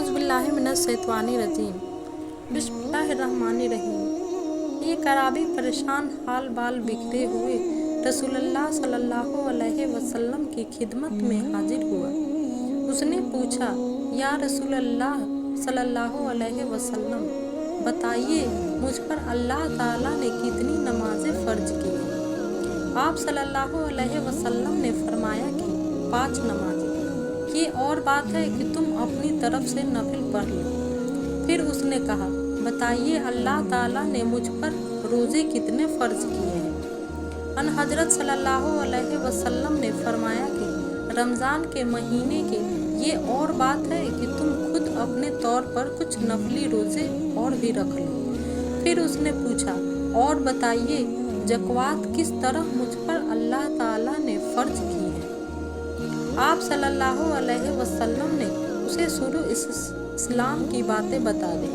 औज़ुबिल्लाहिमिनश्शैतानिर्रजीम। बिस्मिल्लाहिर्रहमानिर्रहीम। एक अराबी परेशान हाल बाल बिखरे हुए रसूलुल्लाह सल्लल्लाहु अलैहि वसल्लम की खिदमत में हाजिर हुआ। उसने पूछा, या रसूलल्लाह सल्लल्लाहु अलैहि वसल्लम, बताइए मुझ पर अल्लाह ताला ने कितनी नमाजें फ़र्ज की हैं? आप सल्लल्लाहु अलैहि वसल्लम ने फरमाया कि 5 नमाजें। ये और बात है कि तुम अपनी तरफ से नफिल पढ़ लो। फिर उसने कहा, बताइए अल्लाह ताला ने मुझ पर रोज़े कितने फ़र्ज किए हैं? अन हज़रत सल्लल्लाहु अलैहि वसल्लम ने फरमाया कि रमज़ान के महीने के ये और बात है कि तुम खुद अपने तौर पर कुछ नफली रोज़े और भी रख लो। फिर उसने पूछा, और बताइए ज़कात किस तरह मुझ पर अल्लाह ताला ने फ़र्ज की है? आप सल्लल्लाहु अलैहि वसल्लम ने उसे शुरू इस्लाम की बातें बता दी।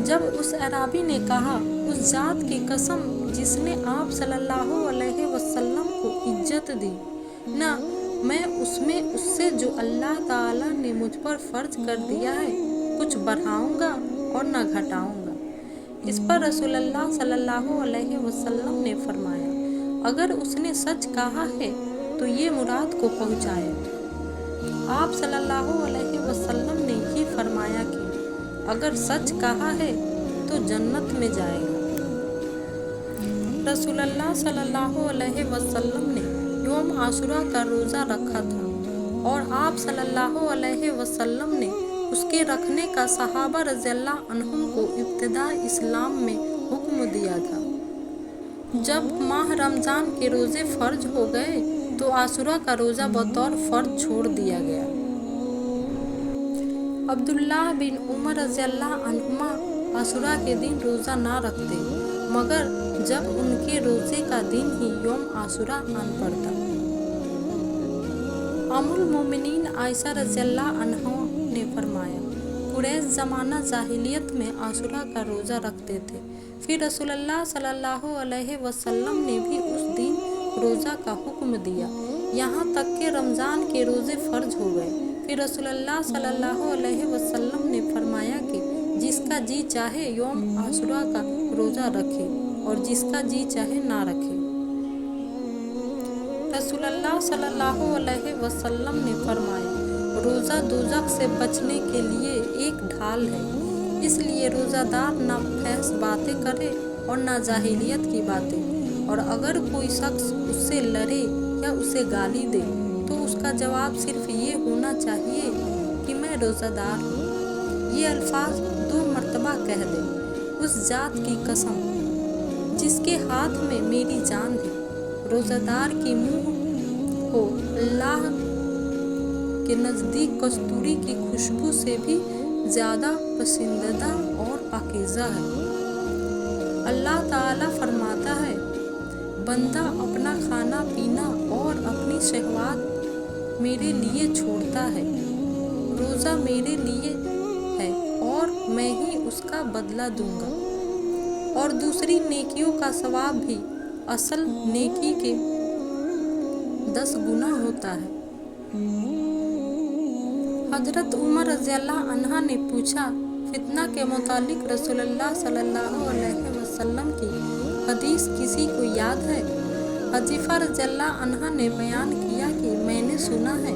जब उस अराबी ने कहा, उस ज़ात की कसम जिसने आप सल्लल्लाहु अलैहि वसल्लम को इज्जत दी, ना मैं उसमें उससे जो अल्लाह ताला ने मुझ पर फ़र्ज कर दिया है कुछ बढ़ाऊंगा और न घटाऊंगा। इस पर रसूलुल्लाह सल्लल्लाहु अलैहि वसल्लम ने फरमाया, अगर उसने सच कहा है तो ये मुराद को पहुँचाए। आप सल्लल्लाहु अलैहि वसल्लम ने ये फरमाया कि अगर सच कहा है तो जन्नत में जाएगा। रसूलुल्लाह सल्लल्लाहु अलैहि वसल्लम ने यौम आशुरा का रोज़ा रखा था और आप सल्लल्लाहु अलैहि वसल्लम ने उसके रखने का सहाबा रज़ियल्लाहु अन्हुम को इब्तिदा इस्लाम में हुक्म दिया था। जब माह रमज़ान के रोज़े फ़र्ज हो गए तो आशुरा का रोज़ा बतौर फ़र्ज छोड़ दिया गया। अब्दुल्लाह बिन उमर रज़ियल्लाहु अन्हुमा आशुरा के दिन रोज़ा ना रखते मगर जब उनके रोज़े का दिन ही यौम आशुरा आन पड़ता। उम्मुल मोमिनीन आयशा रज़ियल्लाहु अन्हा ने फरमाया, कुरैश ज़माना जाहिलियत में आशुरा का रोज़ा रखते थे। फिर रसूलुल्लाह सल्लल्लाहु अलैहि वसल्लम ने भी उस दिन रोज़ा का हुक्म दिया, यहाँ तक कि रमज़ान के रोज़े फ़र्ज हो गए। फिर रसूलुल्लाह सल्लल्लाहु अलैहि वसल्लम ने फरमाया कि जिसका जी चाहे यौम आशुरा का रोज़ा रखे और जिसका जी चाहे ना रखे। रसूलुल्लाह सल्लल्लाहु अलैहि वसल्लम ने फरमाया, रोज़ा दोज़ख से बचने के लिए एक ढाल है, इसलिए रोज़ादार ना फहश बातें करे और ना जाहिलियत की बातें। और अगर कोई शख्स उससे लड़े या उसे गाली दे तो उसका जवाब सिर्फ ये होना चाहिए कि मैं रोज़ादार हूँ। ये अल्फाज 2 मरतबा कह दे, उस ज़ात की कसम जिसके हाथ में मेरी जान है, रोज़ादार की मुँह को अल्लाह के नज़दीक कस्तूरी की खुशबू से भी ज़्यादा पसंदीदा और पाकीज़ा है। अल्लाह ताला फरमाता है, बंदा अपना खाना पीना और अपनी शहवात मेरे लिए छोड़ता है, रोज़ा मेरे लिए है और मैं ही उसका बदला दूंगा और दूसरी नेकियों का सवाब भी असल नेकी के 10 गुना होता है। हज़रत उमर रज़ियल्लाहु अन्हा ने पूछा, फितना के मुतालिक रसूलुल्लाह सल्लल्लाहु अलैहि वसल्लम की हदीस किसी को याद है? हज़ीफ़ा रज़ियल्लाहु अन्हा ने बयान किया कि मैंने सुना है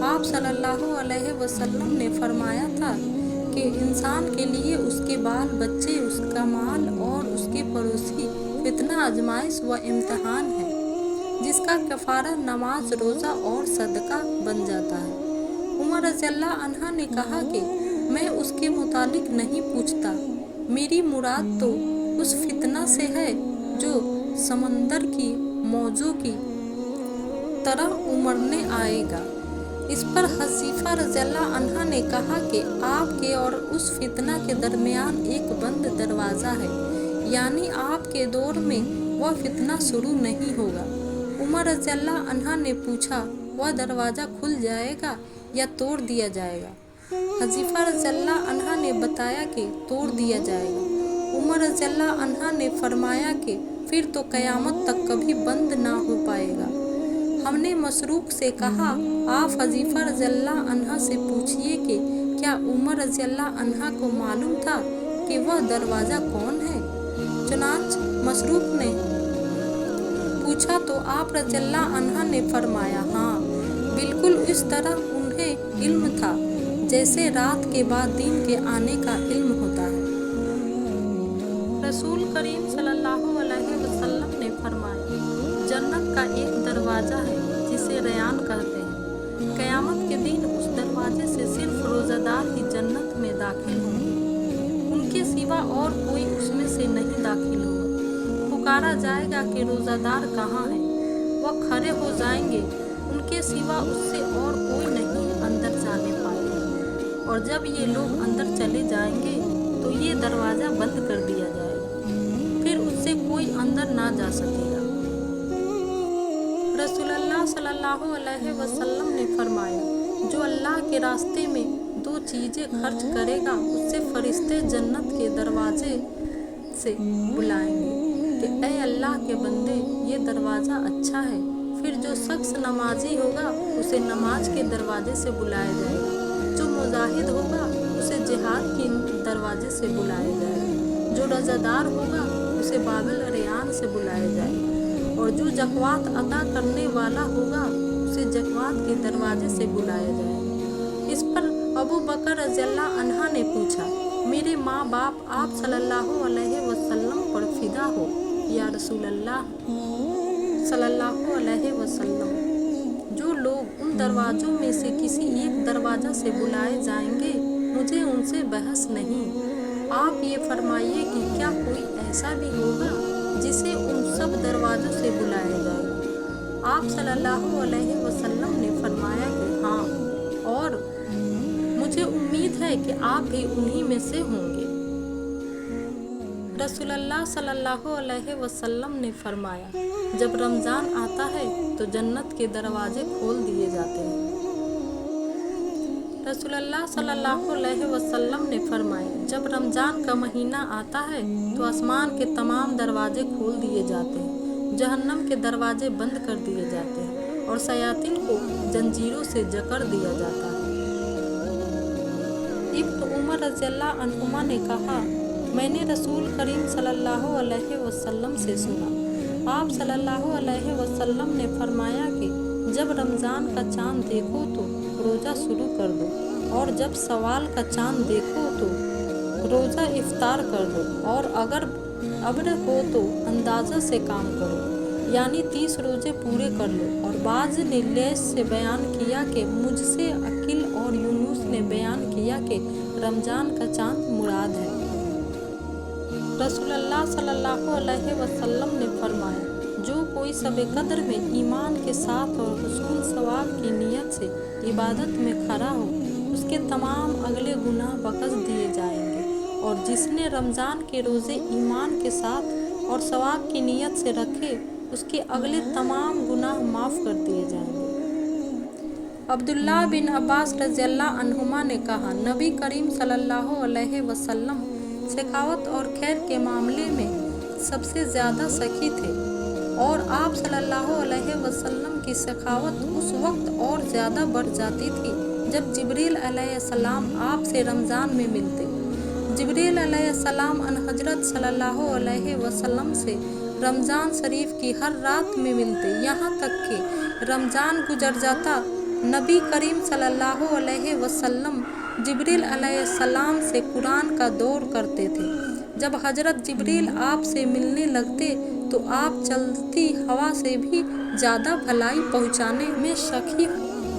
आप सल्लल्लाहु अलैहि वसल्लम ने फरमाया था कि इंसान के लिए उसके बाल बच्चे, उसका माल और उसके पड़ोसी फितना आजमाइश व इम्तिहान है, जिसका कफ़ारा नमाज, रोज़ा और सदका बन जाता है। उमर रज़ियल्लाहु अन्हा ने कहा कि मैं उसके मुतालिक नहीं पूछता, मेरी मुराद तो उस फितना से है जो समंदर की मौजों की तरह उमड़ने आएगा। इस पर हज़ीफ़ा रज़ियल्लाहु अन्हा ने कहा कि आपके और उस फितना के दरमियान एक बंद दरवाज़ा है, यानी आपके दौर में वह फितना शुरू नहीं होगा। उमर रज़ियल्लाहु अन्हा ने पूछा, वह दरवाज़ा खुल जाएगा या तोड़ दिया जाएगा? हज़ीफ़ा रज़ियल्लाहु अन्हा ने बताया कि तोड़ दिया जाएगा। उमर रज़ियल्लाहु अन्हा ने फरमाया कि फिर तो क़यामत तक कभी बंद ना हो पाएगा। हमने मसरूक से कहा, आप हज़ीफ़ा रज़ियल्लाहु अन्हा से पूछिए कि क्या उमर रज़ियल्लाहु अन्हा को मालूम था कि वह दरवाज़ा कौन है। चुनांच मसरूक ने पूछा तो आप रज़ियल्लाहु अन्हा ने फरमाया, हाँ, बिल्कुल इस तरह उन्हें इल्म था जैसे रात के बाद दिन के आने का इल्म होता है। रसूल करीम सल्लल्लाहु अलैहि वसल्लम ने फरमाया, जन्नत का एक दरवाज़ा है जिसे रयान कहते हैं। क़यामत के दिन उस दरवाजे से सिर्फ रोज़ादार ही जन्नत में दाखिल होंगे, उनके सिवा और कोई उसमें से नहीं दाखिल होगा। पुकारा जाएगा कि रोज़ादार कहाँ है, वह खड़े हो जाएंगे, उनके सिवा उससे और कोई नहीं अंदर जाने पाएगा। और जब ये लोग अंदर चले जाएंगे तो ये दरवाज़ा बंद कर दिया जाएगा, फिर उससे कोई अंदर ना जा सकेगा। रसूलुल्लाह सल्लल्लाहु अलैहि वसल्लम ने फरमाया, जो अल्लाह के रास्ते में 2 चीज़ें खर्च करेगा उससे फरिश्ते जन्नत के दरवाजे से बुलाएंगे कि ऐ अल्लाह के बंदे, ये दरवाज़ा अच्छा है। फिर जो शख्स नमाजी होगा उसे नमाज के दरवाजे से बुलाया जाएगा, जो मुजाहिद होगा उसे जिहाद के दरवाजे से बुलाया जाएगा, जो रज़ादार होगा उसे बाबिल रियान से बुलाया जाएगा, और जो ज़कात अदा करने वाला होगा उसे ज़कात के दरवाजे से बुलाया जाएगा। इस पर अबू बकर रज़ियल्लाहु अन्हा ने पूछा, मेरे माँ बाप आप सल्लल्लाहु अलैहि वसल्लम पर फिदा हो या रसूलल्लाह सल्लल्लाहु अलैहि वसल्लम। जो लोग उन दरवाज़ों में से किसी एक दरवाज़ा से बुलाए जाएंगे, मुझे उनसे बहस नहीं। आप ये फरमाइए कि क्या कोई ऐसा भी होगा जिसे उन सब दरवाज़ों से बुलाया जाएगा। आप सल्लल्लाहु अलैहि वसल्लम ने फरमाया कि हाँ, और मुझे उम्मीद है कि आप भी उन्हीं में से होंगे। रसूलुल्लाह सल्लल्लाहु अलैहि वसल्लम ने फरमाया, जब रमज़ान आता है तो जन्नत के दरवाजे खोल दिए जाते हैं। रसूलुल्लाह सल्लल्लाहु अलैहि वसल्लम ने फरमाया, जब रमज़ान का महीना आता है तो आसमान के तमाम दरवाजे खोल दिए जाते हैं, जहन्नम के दरवाजे बंद कर दिए जाते हैं और शयातीन को जंजीरों से जकड़ दिया जाता है। इब्न उमर रज़ियल्लाहु अन्हुमा ने कहा, मैंने रसूल करीम सल्लल्लाहु अलैहि वसल्लम से सुना, आप सल्लल्लाहु अलैहि वसल्लम ने फरमाया कि जब रमज़ान का चाँद देखो तो रोज़ा शुरू कर दो, और जब सवाल का चाँद देखो तो रोज़ा इफ्तार कर दो, और अगर अब्र हो तो अंदाज़ा से काम करो, यानी 30 रोज़े पूरे कर लो। और बाज़ ने लेस से बयान किया कि मुझसे अकील और यूनुस ने बयान किया कि रमज़ान का चाँद मुराद है। रसूलुल्लाह सल्लल्लाहु अलैहि वसल्लम ने फरमाया, जो कोई शब-ए कद्र में ईमान के साथ और हुसूल सवाब की नीयत से इबादत में खड़ा हो, उसके तमाम अगले गुनाह बख्श दिए जाएंगे, और जिसने रमज़ान के रोज़े ईमान के साथ और सवाब की नीयत से रखे, उसके अगले तमाम गुनाह माफ़ कर दिए जाएंगे। अब्दुल्लाह बिन अब्बास रज़ियल्लाहु अन्हुमा ने कहा, नबी करीम सल्लल्लाहु अलैहि वसल्लम सखावत और खैर के मामले में सबसे ज़्यादा सखी थे, और आप सल्लल्लाहु अलैहि वसल्लम की सखावत उस वक्त और ज़्यादा बढ़ जाती थी जब जिब्रील अलैहिस्सलाम आप से रमज़ान में मिलते। जिब्रील अलैहिस्सलाम अन हज़रत सल्लल्लाहु अलैहि वसल्लम से रमज़ान शरीफ की हर रात में मिलते, यहाँ तक कि रमज़ान गुजर जाता, नबी करीम सल्लल्लाहु अलैहि वसल्लम जिब्रील अलैहिस्सलाम से कुरान का दौर करते थे। जब हज़रत जिब्रील आप से मिलने लगते तो आप चलती हवा से भी ज़्यादा भलाई पहुँचाने में सखी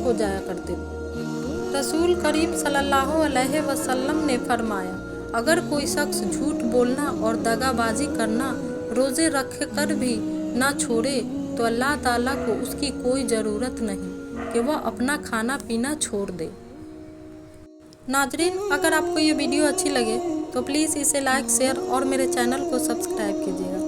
हो जाया करते। रसूल करीम सल्लल्लाहु अलैहि वसल्लम ने फरमाया, अगर कोई शख्स झूठ बोलना और दगाबाजी करना रोज़े रख कर भी ना छोड़े तो अल्लाह ताला को उसकी कोई ज़रूरत नहीं कि वह अपना खाना पीना छोड़ दे। नाजरीन, अगर आपको ये वीडियो अच्छी लगे तो प्लीज़ इसे लाइक, शेयर और मेरे चैनल को सब्सक्राइब कीजिएगा।